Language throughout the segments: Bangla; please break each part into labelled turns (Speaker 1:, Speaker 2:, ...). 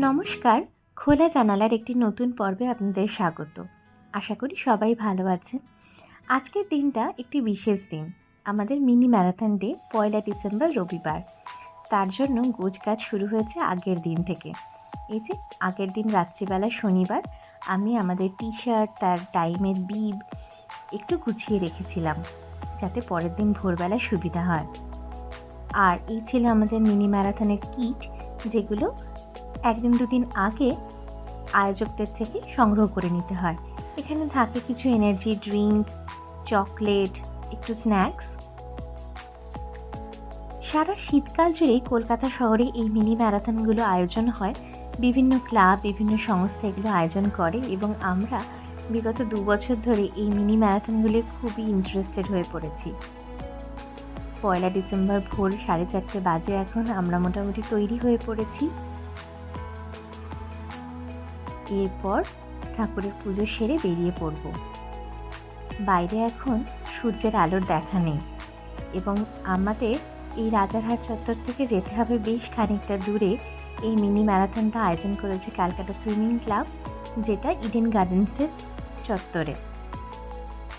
Speaker 1: নমস্কার, খোলা জানালার একটি নতুন পর্বে আপনাদের স্বাগত। আশা করি সবাই ভালো আছেন। আজকের দিনটা একটি বিশেষ দিন, আমাদের মিনি ম্যারাথন ডে, 1 ডিসেম্বর রবিবার। তার জন্য গোছগাছ শুরু হয়েছে আগের দিন থেকে। এই যে আগের দিন রাত্রিবেলা শনিবার আমি আমাদের টি শার্ট, তার টাইমের বিব একটু গুছিয়ে রেখেছিলাম যাতে পরের দিন ভোরবেলা সুবিধা হয়। আর এই ছিল আমাদের মিনি ম্যারাথনের কিট, যেগুলো একদিন দুদিন আগে আয়োজকদের থেকে সংগ্রহ করে নিতে হয়। এখানে থাকে কিছু এনার্জি ড্রিঙ্ক, চকলেট, একটু স্ন্যাক্স। সারা শীতকাল জুড়েই কলকাতা শহরে এই মিনি ম্যারাথনগুলো আয়োজন হয়। বিভিন্ন ক্লাব, বিভিন্ন সংস্থা এগুলো আয়োজন করে এবং আমরা বিগত 2 বছর ধরে এই মিনি ম্যারাথনগুলি খুবই ইন্টারেস্টেড হয়ে পড়েছি। 1 ডিসেম্বর ভোর 4:30 বাজে এখন, আমরা মোটামুটি তৈরি হয়ে পড়েছি। এরপর ঠাকুরের পুজো সেরে বেরিয়ে পড়ব। বাইরে এখন সূর্যের আলোর দেখা নেই এবং আমাদের এই রাজারহাট চত্বর থেকে যেতে হবে বেশ খানিকটা দূরে। এই মিনি ম্যারাথনটা আয়োজন করেছে ক্যালকাটা সুইমিং ক্লাব, যেটা ইডেন গার্ডেন্সের চত্বরে।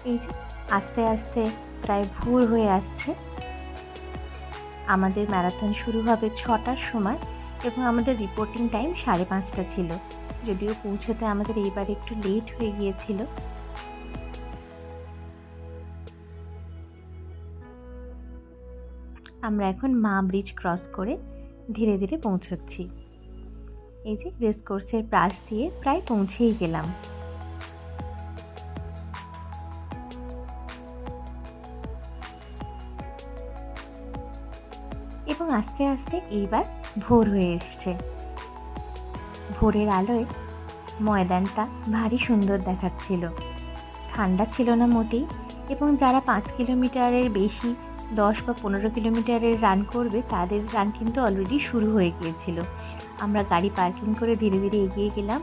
Speaker 1: এই যে আস্তে আস্তে প্রায় ভোর হয়ে আসছে। আমাদের ম্যারাথন শুরু হবে 6টার সময় এবং আমাদের রিপোর্টিং টাইম 5:30 ছিল, যদিও পৌঁছতে আমাদের এইবার একটু লেট হয়ে গিয়েছিল। আমরা এখন মা ব্রিজ ক্রস করে ধীরে ধীরে পৌঁছচ্ছি। এই যে রেস কোর্সের পাশ দিয়ে প্রায় পৌঁছেই গেলাম। এবং আস্তে আস্তে এইবার ভোর হয়ে এসছে। ভোরের আলোয় ময়দানটা ভারী সুন্দর দেখাচ্ছিল। ঠান্ডা ছিল না মোটেই এবং যারা 5 কিলোমিটারের বেশি, 10 বা 15 কিলোমিটারের রান করবে, তাদের রান কিন্তু অলরেডি শুরু হয়ে গিয়েছিল। আমরা গাড়ি পার্কিং করে ধীরে ধীরে এগিয়ে গেলাম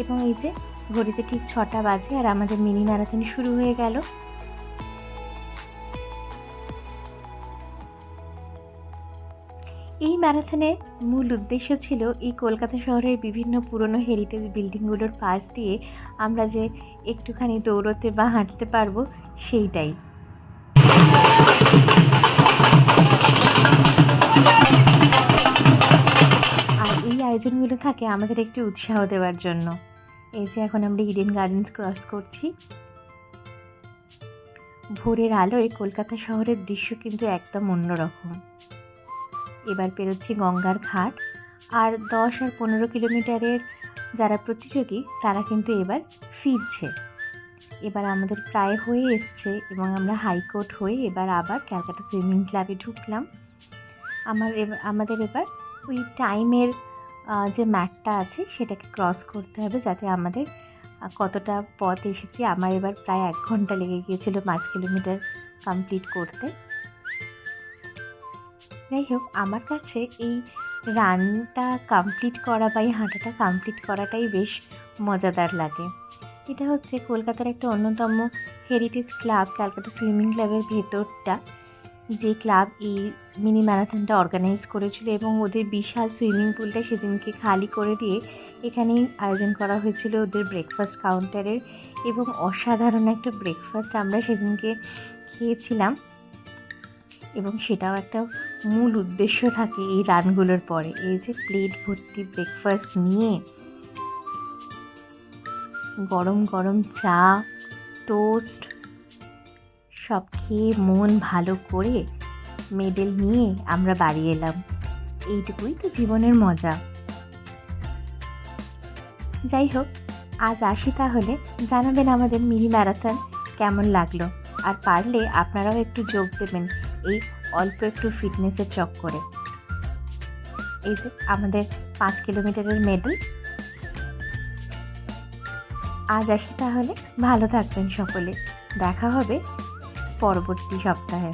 Speaker 1: এবং এই যে ঘড়িতে ঠিক 6টা বাজে আর আমাদের মিনি ম্যারাথন শুরু হয়ে গেল। এই ম্যারাথনের মূল উদ্দেশ্য ছিল এই কলকাতা শহরের বিভিন্ন পুরনো হেরিটেজ বিল্ডিংগুলোর পাশ দিয়ে আমরা যে একটুখানি দৌড়তে বা হাঁটতে পারবো, সেইটাই। আর এই আয়োজনগুলো থাকে আমাদের একটু উৎসাহ দেওয়ার জন্য। এই যে এখন আমরা ইডেন গার্ডেন্স ক্রস করছি। ভোরের আলোয় কলকাতা শহরের দৃশ্য কিন্তু একদম অন্যরকম। এবার পেরোচ্ছি গঙ্গার ঘাট, আর 10 আর 15 কিলোমিটারের যারা প্রতিযোগী তারা কিন্তু এবার ফিরছে। এবার আমাদের প্রায় হয়ে এসছে এবং আমরা হাইকোর্ট হয়ে এবার আবার ক্যালকাটা সুইমিং ক্লাবে ঢুকলাম। আমাদের এবার ওই টাইমের যে ম্যাটটা আছে সেটাকে ক্রস করতে হবে, যাতে আমাদের কতটা পথ এসেছি। আমার এবার প্রায় 1 ঘন্টা লেগে গিয়েছিল 5 কিলোমিটার কমপ্লিট করতে। যাই হোক, আমার কাছে এই রানটা কমপ্লিট করা বা এই হাঁটাটা কমপ্লিট করাটাই বেশ মজাদার লাগে। এটা হচ্ছে কলকাতার একটা অন্যতম হেরিটেজ ক্লাব, ক্যালকাটা সুইমিং ক্লাবের ভেতরটা, যে ক্লাব এই মিনি ম্যারাথনটা অর্গানাইজ করেছিল এবং ওদের বিশাল সুইমিং পুলটা সেদিনকে খালি করে দিয়ে এখানেই আয়োজন করা হয়েছিল ওদের ব্রেকফাস্ট কাউন্টারের। এবং অসাধারণ একটা ব্রেকফাস্ট আমরা সেদিনকে খেয়েছিলাম এবং সেটাও একটা মূল উদ্দেশ্য থাকে এই রানগুলোর পরে। এই যে প্লেট ভর্তি ব্রেকফাস্ট নিয়ে গরম গরম চা, টোস্ট সব খেয়ে মন ভালো করে মেডেল নিয়ে আমরা বাড়ি এলাম। এইটুকুই তো জীবনের মজা। যাই হোক, আজ আসি তাহলে। জানাবেন আমাদের মিনি ম্যারাথন কেমন লাগলো, আর পারলে আপনারাও একটু যোগ দেবেন এই অল্প একটু ফিটনেসের চক্করে। এই যে আমাদের 5 কিলোমিটারের মেডেল। আজ আসি তাহলে, ভালো থাকবেন সকলে। দেখা হবে পরবর্তী সপ্তাহে।